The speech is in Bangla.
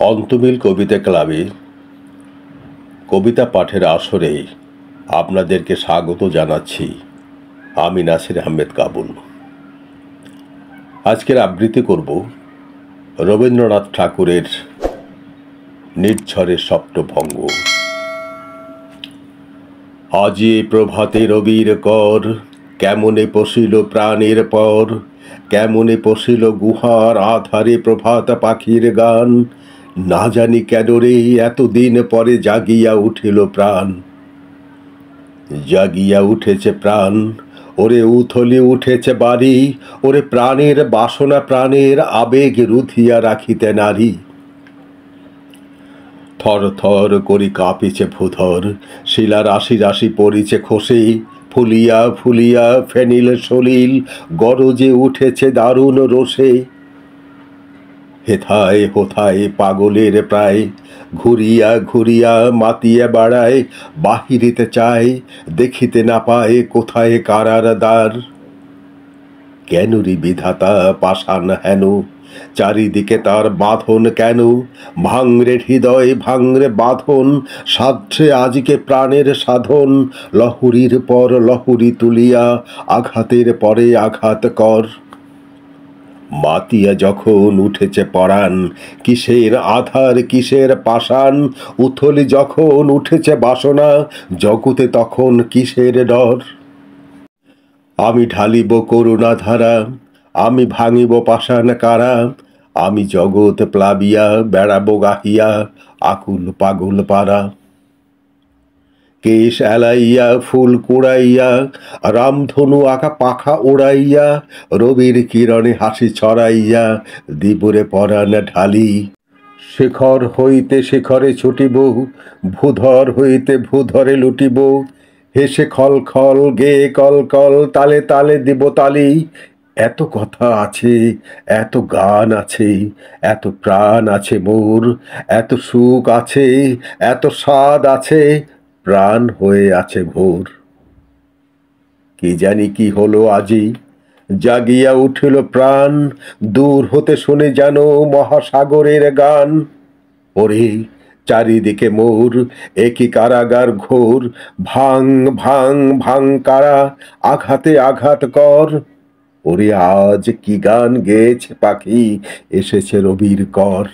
অন্তমিল কবিতা ক্লাবে কবিতা পাঠের আসরে আপনাদেরকে স্বাগত জানাচ্ছি। আমি নাসির আহমেদ কাবুল। আজকের আবৃত্তি করব রবীন্দ্রনাথ ঠাকুরের নির্ঝরের সপ্তভঙ্গ। আজি প্রভাতে রবির কর, কেমনে পশিল প্রাণের পর, কেমনে পশিল গুহার আধারে প্রভাত পাখির গান। না জানি কেন রে এতদিন পরে জাগিয়া উঠিল প্রাণ। জাগিয়া উঠেছে প্রাণ, ওরে উথলি উঠেছে বাড়ি, ওরে প্রাণের বাসনা প্রাণের আবেগ রুধিয়া রাখিতে নারী। থর থর করি কাঁপিছে ভূধর, শিলা রাশি রাশি পড়িছে খসে, ফুলিয়া ফুলিয়া ফেনিল সলিল গরজে উঠেছে দারুণ রোষে। হেথায় হোথায় পাগলের প্রায়, ঘুরিয়া ঘুরিয়া মাতিয়া বাড়ায়, বাহিরিতে চায় দেখিতে না পায় কোথায় কারার দ্বার। কেনরি বিধাতা পাষাণ হেন, চারিদিকে তার বাঁধন কেন, ভাঙরে হৃদয় ভাঙরে বাঁধন, সাধ্যে আজকে প্রাণের সাধন। লহরীর পর লহরী তুলিয়া আঘাতের পরে আঘাত কর। মাতিয়া যখন উঠেছে পরাণ, কিসের আধার কিসের পাষাণ, উথলি যখন উঠেছে বাসনা, জগতে তখন কিসের ডর। আমি ঢালিব করুণা ধারা, আমি ভাঙিব পাষাণ কারা, আমি জগৎ প্লাবিয়া বেড়াবো গাহিয়া আকুল পাগল পারা। কেশ এলাইয়া ফুল কুড়াইয়া, রামধনু আঁকা পাখা উড়াইয়া, রবির কিরণে হাসি ছড়াইয়া দিবরে পরাণ ঢালি। শিখর হইতে শিখরে ছুটিব, ভূধর হইতে ভূধরে লুটিব, হেসে খল খল গেয়ে কল কল তালে তালে দিব তালি। এত কথা আছে, এত গান আছে, এত প্রাণ আছে মোর, এত সুখ আছে, এত স্বাদ আছে, প্রাণ হয়ে আছে ভোর। কি জানি কি হলো আজি, জাগিয়া উঠিল প্রাণ, দূর হতে শুনে যেন মহাসাগরের গান। ওরে চারিদিকে মোর একই কারাগার ঘোর, ভাঙ ভাঙ ভাঙ কারা, আঘাতে আঘাত কর। ওরে আজ কি গান গেয়েছে পাখি, এসেছে রবির কর।